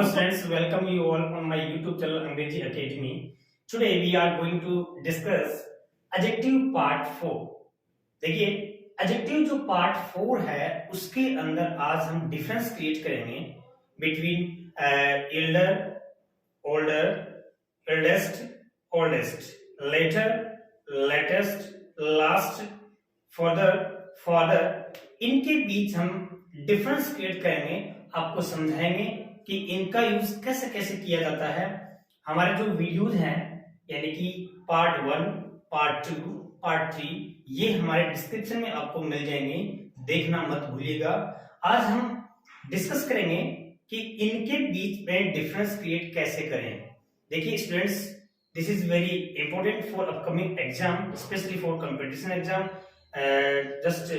Hello students, welcome you all on my YouTube channel Angrezi Academy. Today we are going to discuss adjective part 4. देखिए adjective जो part 4 है उसके अंदर आज हम डिफरेंस क्रिएट करेंगे between elder, older, eldest, oldest, later, latest, last, further, farther. इनके बीच हम डिफरेंस क्रिएट करेंगे, आपको समझाएंगे कि इनका यूज कैसे कैसे किया जाता है। हमारे जो वीडियोज हैं यानी कि पार्ट 1, पार्ट 2, पार्ट 3 ये हमारे डिस्क्रिप्शन में आपको मिल जाएंगे, देखना मत भूलिएगा। आज हम डिस्कस करेंगे कि इनके बीच में डिफरेंस क्रिएट कैसे करें। देखिए students, this is very important for upcoming exam, specially for competition exam. Just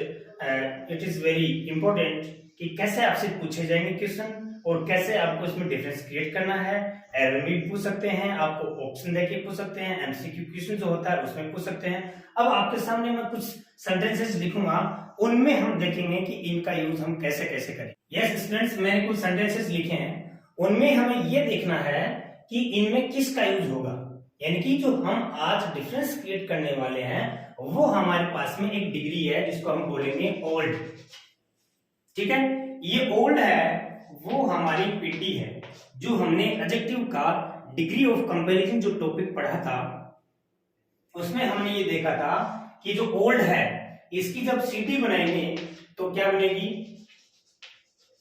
it is very important कि कैसे आपसे पूछे जाएंगे क्वेश्चन और कैसे आपको इसमें डिफरेंस क्रिएट करना है। एरर में भी पूछ सकते हैं, आपको ऑप्शन देके पूछ सकते हैं, एमसीक्यू क्वेश्चन जो होता है उसमें पूछ सकते हैं। अब आपके सामने मैं कुछ सेंटेंसेस लिखूंगा, उनमें हम देखेंगे कि इनका यूज हम कैसे कैसे करें। यस स्टूडेंट्स, मैंने कुछ सेंटेंसेस लिखे हैं, उनमें हमें यह देखना है कि इनमें किसका यूज होगा। यानी कि जो हम आज डिफरेंस क्रिएट करने वाले हैं वो हमारे पास में एक डिग्री है जिसको हम बोलेंगे ओल्ड। ठीक है, ये ओल्ड है वो हमारी पीटी है। जो हमने एडजेक्टिव का डिग्री ऑफ कंपैरिजन जो टॉपिक पढ़ा था उसमें हमने ये देखा था कि जो ओल्ड है इसकी जब सीटी बनाएंगे तो क्या बनेगी,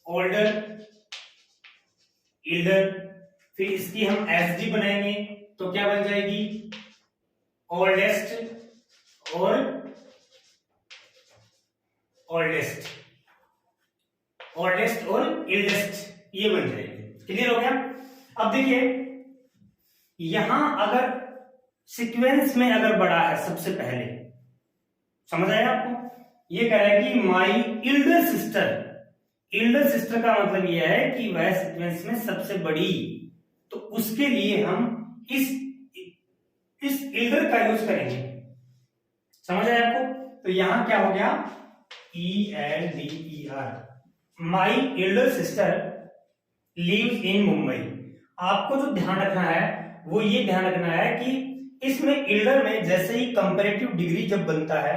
ओल्डर, इल्डर। फिर इसकी हम एसडी बनाएंगे तो क्या बन जाएगी, ओल्डेस्ट और ओल्डेस्ट, ओल्डेस्ट और इल्डेस्ट, ये बन जाएगी। क्लियर हो गया। अब देखिए यहां अगर सीक्वेंस में अगर बड़ा है सबसे पहले, समझ आया आपको। ये कह रहा है कि माई इल्डर सिस्टर। इल्डर सिस्टर का मतलब यह है कि वह सीक्वेंस में सबसे बड़ी, तो उसके लिए हम इस इल्डर का यूज करेंगे। समझ आया आपको। तो यहां क्या हो गया, ELDER, my elder sister lives in Mumbai. आपको जो ध्यान रखना है वो ये ध्यान रखना है कि इसमें एल्डर में जैसे ही कंपैरेटिव डिग्री जब बनता है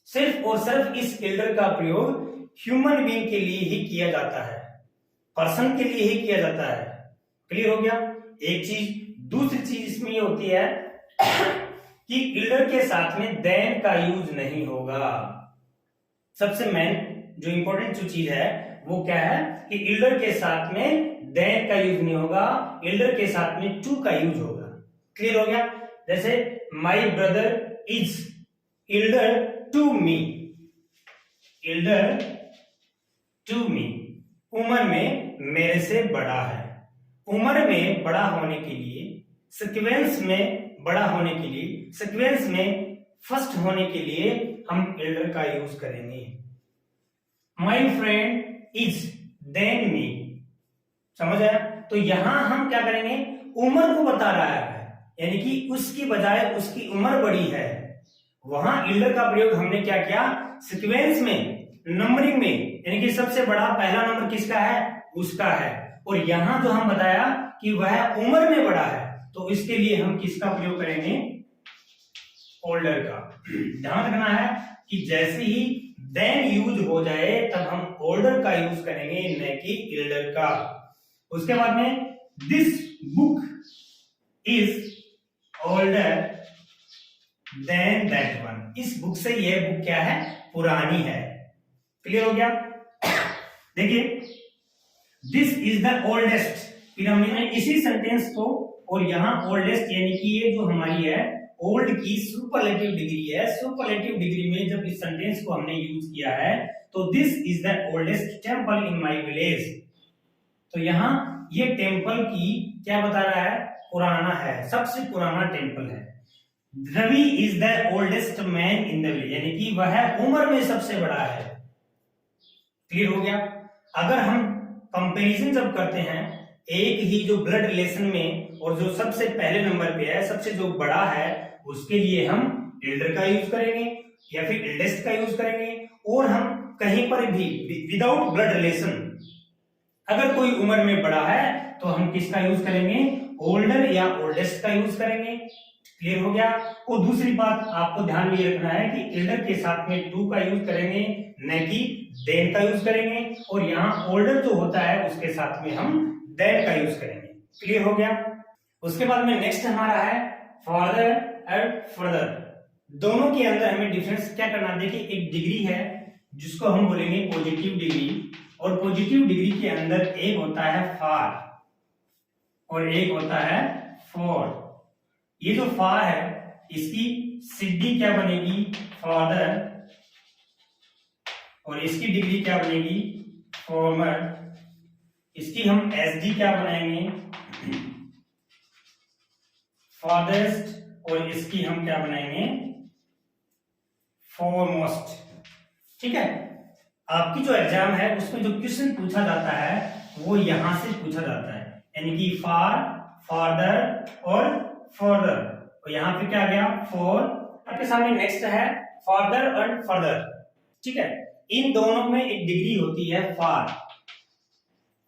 सिर्फ और सिर्फ इस एल्डर का प्रयोग ह्यूमन बीइंग के लिए ही किया जाता है, पर्सन के लिए ही किया जाता है। क्लियर हो गया एक चीज। दूसरी चीज इसमें ये होती है कि एल्डर के साथ में देन का यूज नहीं होगा। सबसे मेन जो इंपॉर्टेंट जो चीज है वो क्या है कि एल्डर के साथ में देन का यूज नहीं होगा, एल्डर के साथ में टू का यूज होगा। क्लियर हो गया। जैसे my brother is elder to me, elder to me, उम्र में मेरे से बड़ा है। उम्र में बड़ा होने के लिए, सीक्वेंस में बड़ा होने के लिए, सीक्वेंस में फर्स्ट होने के लिए हम एल्डर का यूज करेंगे। My friend is than me, समझ आया। तो यहां हम क्या करेंगे, उम्र को बता रहा है यानी कि उसकी बजाय उसकी उम्र बड़ी है। वहां एल्डर का प्रयोग हमने क्या किया, सीक्वेंस में, नंबरिंग में, यानी कि सबसे बड़ा पहला नंबर किसका है, उसका है। और यहां जो हम बताया कि वह उम्र में बड़ा है तो इसके लिए हम किसका प्रयोग करेंगे, ओल्डर का। ध्यान रखना है कि जैसे ही देन यूज हो जाए तब हम ओल्डर का यूज करेंगे न कि एल्डर का। उसके बाद में this book is older than that one. इस बुक से यह बुक क्या है, पुरानी है। क्लियर हो गया। देखिए दिस इज द ओल्डेस्ट, फिर हमने इसी सेंटेंस को और यहां ओल्डेस्ट यानी कि ये जो हमारी है ओल्ड की सुपरलेटिव डिग्री है। सुपरलेटिव डिग्री में जब इस सेंटेंस को हमने यूज किया है तो this is the oldest temple in my village. तो यहां ये टेंपल की क्या बता रहा है, पुराना है, सबसे पुराना टेंपल है। Ravi is the oldest man in the village, यानी कि वह उम्र में सबसे बड़ा है। क्लियर हो गया। अगर हम कंपैरिजन जब करते हैं एक ही जो ब्लड रिलेशन में और जो सबसे पहले नंबर पे है, सबसे जो बड़ा है, उसके लिए हम एल्डर का यूज करेंगे या फिर एल्डेस्ट का यूज करेंगे। और हम कहीं पर भी विदाउट ब्लड रिलेशन अगर कोई उम्र में बड़ा है तो हम किसका यूज करेंगे, ओल्डर या ओल्डेस्ट का यूज करेंगे। क्लियर हो गया। और दूसरी बात आपको ध्यान में रखना है कि एल्डर के साथ में टू का यूज करेंगे, न कि देन का यूज करेंगे। और यहाँ ओल्डर जो होता है उसके साथ में हम देन का यूज करेंगे। क्लियर हो गया। उसके बाद में नेक्स्ट हमारा है फादर एंड फर्दर। दोनों के अंदर हमें डिफरेंस क्या करना, देखिए एक डिग्री है जिसको हम बोलेंगे पॉजिटिव डिग्री, और पॉजिटिव डिग्री के अंदर एक होता है फार और एक होता है फॉर। ये जो फार है इसकी सिद्धि क्या बनेगी, फादर, और इसकी डिग्री क्या बनेगी, फॉर्मर। इसकी हम एसडी क्या बनाएंगे, फादर्स्ट, और इसकी हम क्या बनाएंगे, फॉरमोस्ट। ठीक है। आपकी जो एग्जाम है उसमें जो क्वेश्चन पूछा जाता है वो यहां से पूछा जाता है, यानी कि फार, फादर और फर्दर। और यहाँ पे क्या गया, फॉर। आपके सामने नेक्स्ट है फादर एंड फर्दर। ठीक है। इन दोनों में एक डिग्री होती है फार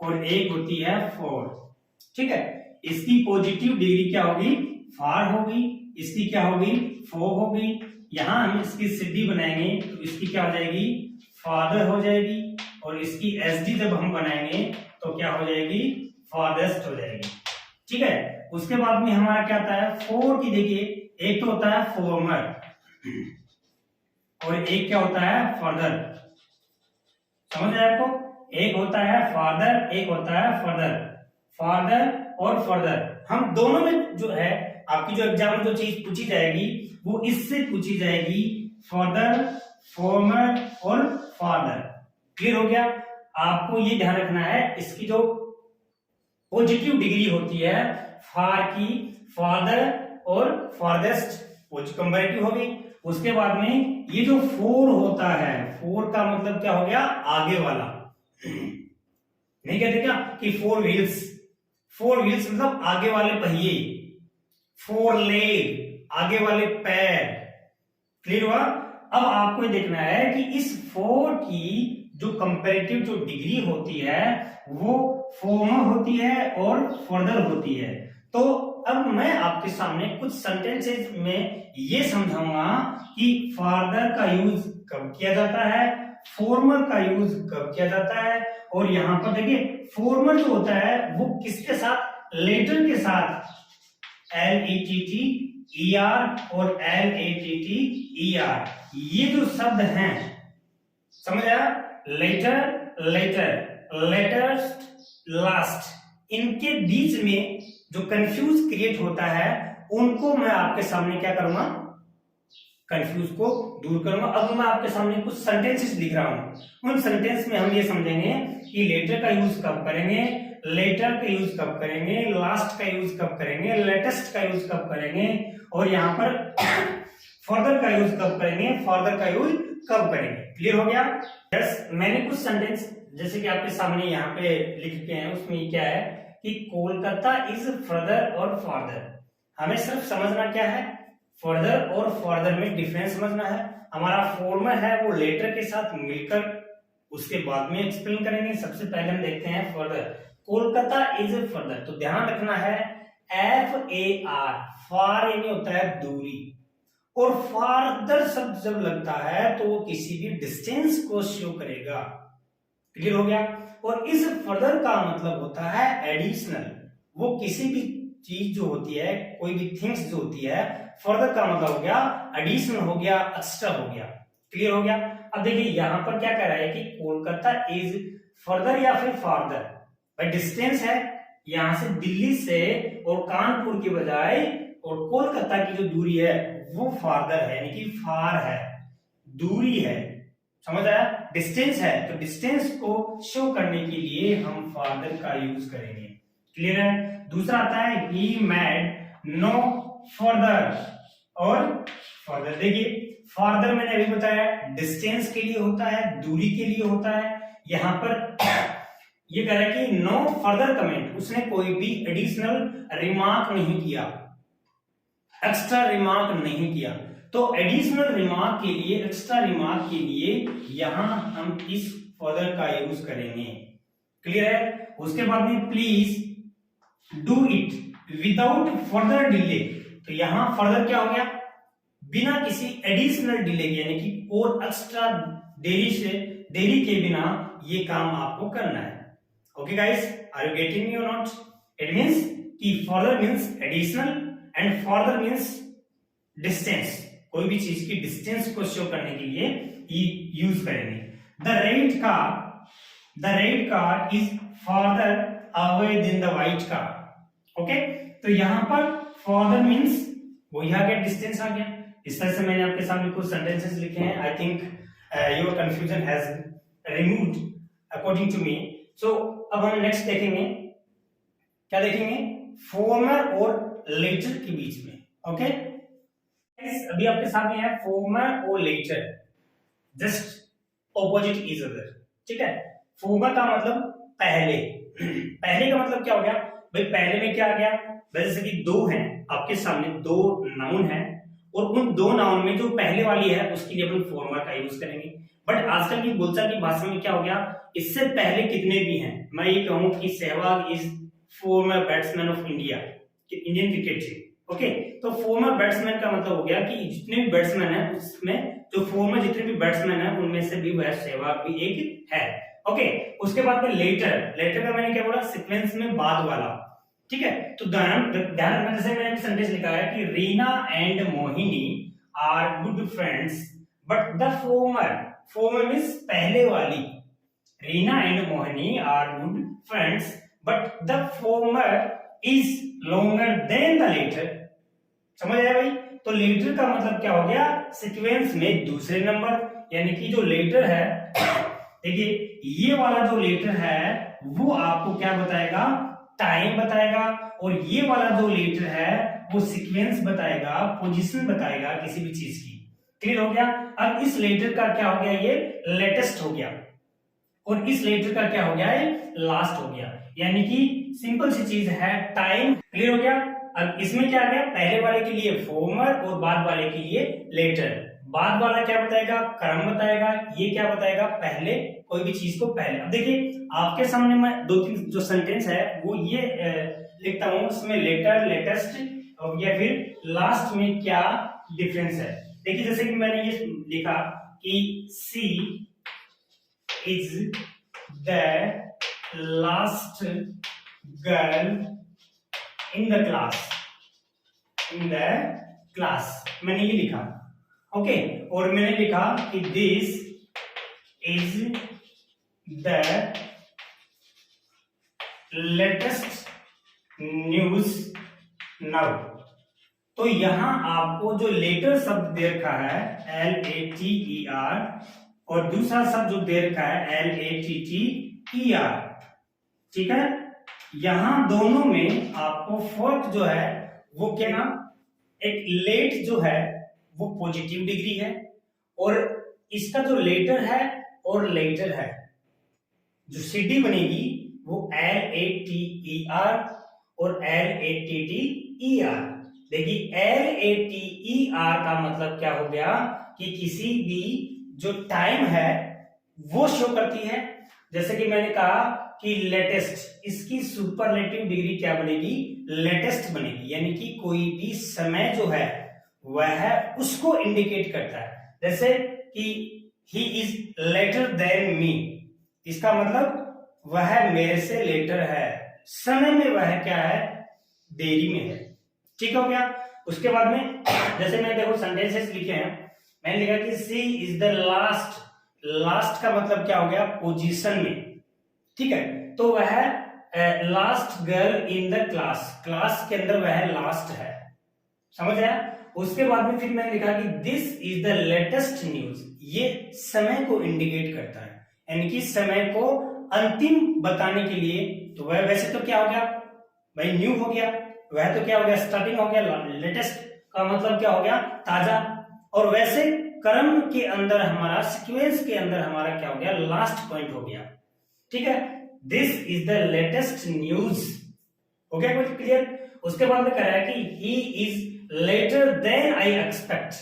और एक होती है फॉर। ठीक है। इसकी पॉजिटिव डिग्री क्या होगी, फार होगी, इसकी क्या होगी, फॉर होगी। यहां हम इसकी सिद्धि बनाएंगे तो इसकी क्या हो जाएगी, फादर हो जाएगी, और इसकी एसडी जब हम बनाएंगे तो क्या हो जाएगी, फादर्स्ट हो जाएगी। ठीक है। उसके बाद में हमारा क्या आता है, फोर की देखिए, एक तो होता है फॉर्मर और एक क्या होता है, फर्दर। समझ आया आपको, एक होता है फादर, एक होता है फर्दर। फादर और फर्दर, हम दोनों में जो है आपकी जो एग्जाम में जो चीज पूछी जाएगी वो इससे पूछी जाएगी, फादर, फॉर्मर और फादर। क्लियर हो गया। आपको ये ध्यान रखना है, इसकी जो पॉजिटिव डिग्री होती है फार की, फादर और फादर्स्ट कंपैरेटिव होगी। उसके बाद में ये जो फोर होता है, फोर का मतलब क्या हो गया, आगे वाला। नहीं कहते क्या कि फोर व्हील्स, फोर व्हील्स मतलब आगे वाले पहिए, फोर लेग आगे वाले पैर। क्लियर हुआ। अब आपको ये देखना है कि इस फोर की जो कंपैरेटिव जो डिग्री होती है वो फॉर्मर होती है और फर्दर होती है। तो अब मैं आपके सामने कुछ सेंटेंसेस में ये समझाऊंगा कि फादर का यूज कब किया जाता है, फॉर्मर का यूज कब किया जाता है। और यहां पर देखिए फॉर्मर जो होता है वो किसके साथ, लेटर के साथ, LETTER और LATTER, ये जो शब्द हैं, समझ आया, लेटर, लेटर, लेटेस्ट, लास्ट, इनके बीच में जो कंफ्यूज क्रिएट होता है उनको मैं आपके सामने क्या करूंगा, कंफ्यूज को दूर करूंगा। अब मैं आपके सामने कुछ सेंटेंसेस लिख रहा हूं, उन सेंटेंस में हम ये समझेंगे कि लेटर का यूज कब करेंगे, लेटर का यूज कब करेंगे, लास्ट का यूज कब करेंगे, लेटेस्ट का यूज कब करेंगे, और यहाँ पर फर्दर का यूज कब करेंगे, फर्दर का यूज कब करेंगे। क्लियर हो गया। यस, मैंने कुछ सेंटेंस जैसे कि आपके सामने यहाँ पे लिख के हैं, उसमें क्या है कि कोलकाता इज फर्दर और फार्दर। हमें सिर्फ समझना क्या है, फर्दर और फार्दर में डिफरेंस समझना है। हमारा फॉर्मर है वो लेटर के साथ मिलकर उसके बाद में एक्सप्लेन करेंगे। सबसे पहले हम देखते हैं फर्दर, कोलकाता इज फर्दर। तो ध्यान रखना है FAR, फार यानी होता है दूरी, और फार्दर शब्द जब लगता है तो वो किसी भी डिस्टेंस को शो करेगा। क्लियर हो गया। और इस फर्दर का मतलब होता है एडिशनल, वो किसी भी चीज जो होती है, कोई भी थिंग्स जो होती है, फर्दर का मतलब हो गया एडिशनल, हो गया एक्स्ट्रा, हो गया। क्लियर हो गया। अब देखिए यहां पर क्या कह रहा है कि कोलकाता इज फर्दर या फिर फार्दर, भाई डिस्टेंस है यहां से दिल्ली से और कानपुर के बजाय, और कोलकाता की जो दूरी है वो फार्दर है, यानी कि फार है, दूरी है। समझ आया, डिस्टेंस है, तो डिस्टेंस को शो करने के लिए हम फार्दर का यूज करेंगे। क्लियर है। दूसरा आता है he made no further और फर्दर। देखिए फार्दर मैंने अभी बताया डिस्टेंस के लिए होता है, दूरी के लिए होता है। यहां पर ये कह रहा है कि नो फर्दर कमेंट, उसने कोई भी एडिशनल रिमार्क नहीं किया, एक्स्ट्रा रिमार्क नहीं किया। तो एडिशनल रिमार्क के लिए, एक्स्ट्रा रिमार्क के लिए यहां हम इस फर्दर का यूज करेंगे। क्लियर है। उसके बाद में please do it without further delay. तो यहां फर्दर क्या हो गया, बिना किसी एडिशनल डिले के, यानी कि और एक्स्ट्रा देरी के बिना ये काम आपको करना है। Okay guys, are you getting me or not? It means कि further means additional and further means distance. कोई भी चीज की डिस्टेंस को शो करने के लिए यूज करेंगे। The red car is further away than the white car. Okay, तो यहां पर फर्दर मींस वही आ गया, डिस्टेंस आ गया। इस तरह से मैंने आपके सामने कुछ सेंटेंसेस लिखे हैं। I think your confusion has removed according to me. So अब हम नेक्स्ट देखेंगे, क्या देखेंगे, फॉर्मर और लेटर के बीच में। ओके, अभी आपके सामने है फॉर्मर और latter, just opposite each other. ठीक है, फॉर्मर का मतलब पहले, पहले का मतलब क्या हो गया भाई, पहले में क्या आ गया, जैसे कि दो हैं आपके सामने, दो नाउन है और उन दो नाउन में जो पहले वाली है उसके लिए अपन फॉर्मर का यूज करेंगे। बट आजकल की बोलचाल की भाषा में क्या हो गया, इससे पहले कितने भी हैं, मैं ये कहूं कि Sehwag is farmer batsman of India, Indian cricket team. Okay, तो फॉर्मर बैट्समैन का मतलब हो गया कि जितने भी बैट्समैन है उसमें जो फॉर्मर जितने भी बैट्समैन है उनमें से भी वह सहवाग भी एक है। ओके, उसके बाद में लेटर, लेटर का मैंने क्या बोला, सीक्वेंस में बाद वाला। ठीक है, तो ध्यान रखना, जैसे मैंने सेंटेंस लिखा है कि Reena and Mohini are good friends but the former means पहले वाली, Reena and Mohini are good friends but the former is longer than the latter. समझ आया भाई? तो लेटर का मतलब क्या हो गया, सीक्वेंस में दूसरे नंबर, यानी कि जो लेटर है, देखिए ये वाला जो लेटर है वो आपको क्या बताएगा, टाइम बताएगा, और ये वाला जो लेटर है वो सीक्वेंस बताएगा, पोजीशन बताएगा किसी भी चीज की। क्लियर हो गया? अब इस लेटर का क्या हो गया, ये लेटेस्ट हो गया, और इस लेटर का क्या हो गया, ये लास्ट हो गया। यानी कि सिंपल सी चीज है टाइम। क्लियर हो गया? अब इसमें क्या आ गया, पहले वाले के लिए फॉर्मर और बाद वाले के लिए लेटर। बाद वाला क्या बताएगा, क्रम बताएगा, ये क्या बताएगा, पहले, कोई भी चीज को पहले। अब देखिए आपके सामने मैं दो तीन जो सेंटेंस है वो ये लिखता हूं, उसमें लेटर, लेटेस्ट या फिर लास्ट में क्या डिफरेंस है। देखिए जैसे कि मैंने ये लिखा कि she is the last girl in the class, मैंने ये लिखा। ओके, और मैंने लिखा कि this is the latest news now. तो यहां आपको जो लेटर शब्द दे रखा है LATER, और दूसरा शब्द जो दे रखा है LATTER, ठीक है, यहां दोनों में आपको फर्क जो है वो क्या ना, एक लेट जो है वो पॉजिटिव डिग्री है, और इसका जो लेटर है और लेटर है, जो CD बनेगी वो LATER और LATTER। देखिए LATER का मतलब क्या हो गया कि किसी भी जो टाइम है वो शो करती है। जैसे कि मैंने कहा कि लेटेस्ट, इसकी सुपरलेटिव डिग्री क्या बनेगी, लेटेस्ट बनेगी, यानी कि कोई भी समय जो है वह उसको इंडिकेट करता है। जैसे कि he is later than me, इसका मतलब वह मेरे से लेटर है, समय में वह क्या है, देरी में है। ठीक हो गया? उसके बाद में जैसे मैंने देखो सेंटेंसेस लिखे हैं, मैंने लिखा कि she is the last, last का मतलब क्या हो गया, पोजीशन में। ठीक है, तो वह last girl in the class, class के अंदर वह लास्ट है। समझ आया? उसके बाद में फिर मैंने लिखा कि this is the latest news, ये समय को इंडिकेट करता है, यानी कि समय को अंतिम बताने के लिए। तो वह वैसे तो क्या हो गया भाई, न्यू हो गया, वह तो क्या हो गया, स्टार्टिंग हो गया। लेटेस्ट का मतलब क्या हो गया, ताजा। और वैसे क्रम के अंदर हमारा, सीक्वेंस के अंदर हमारा क्या हो गया, लास्ट पॉइंट हो गया। ठीक है, this is the latest news. हो गया कुछ क्लियर? उसके बाद में कह रहा है कि he is later than I expect.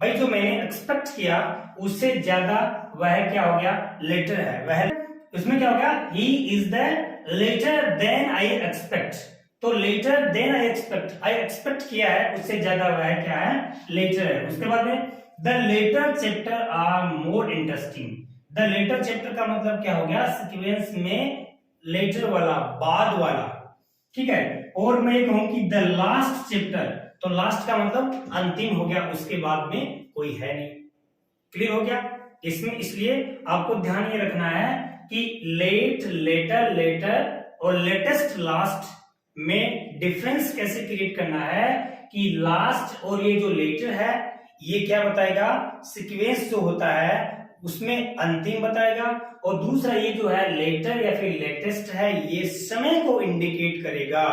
भाई जो मैंने एक्सपेक्ट किया उससे ज्यादा वह क्या हो गया, लेटर है। वह उसमें क्या हो गया, he is the later than I expect. तो लेटर देन आई एक्सपेक्ट किया है, उससे ज्यादा हुआ है, क्या है, लेटर है। उसके बाद में the latter chapter are more interesting. The latter chapter का मतलब क्या हो गया, सीक्वेंस में लेटर वाला, बाद वाला, ठीक है। और मैं कहूं कि द लास्ट चैप्टर, तो लास्ट का मतलब अंतिम हो गया, उसके बाद में कोई है नहीं। क्लियर हो गया इसमें। इसलिए आपको ध्यान ये रखना है कि लेट, लेटर, लेटर और लेटेस्ट, लास्ट में डिफरेंस कैसे क्रिएट करना है कि लास्ट और ये जो लेटर है ये क्या बताएगा, सीक्वेंस जो होता है उसमें अंतिम बताएगा, और दूसरा ये जो है लेटर या फिर लेटेस्ट है, ये समय को इंडिकेट करेगा।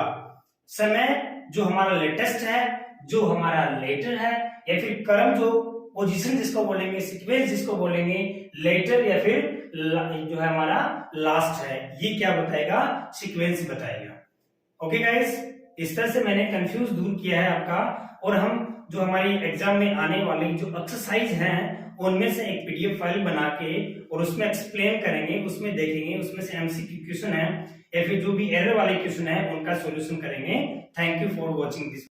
समय जो हमारा लेटेस्ट है, जो हमारा लेटर है, या फिर क्रम जो पोजीशन जिसको बोलेंगे, सीक्वेंस जिसको बोलेंगे, लेटर या फिर जो है हमारा लास्ट है, ये क्या बताएगा, सीक्वेंस बताएगा। ओके गाइस, इस तरह से मैंने कंफ्यूज दूर किया है आपका। और हम जो हमारी एग्जाम में आने वाली जो एक्सरसाइज हैं उनमें से एक पीडीएफ फाइल बना के और उसमें एक्सप्लेन करेंगे, उसमें देखेंगे, उसमें से एमसीक्यू क्वेश्चन है या फिर जो भी एरर वाले क्वेश्चन है उनका सॉल्यूशन करेंगे। Thank you for watching this.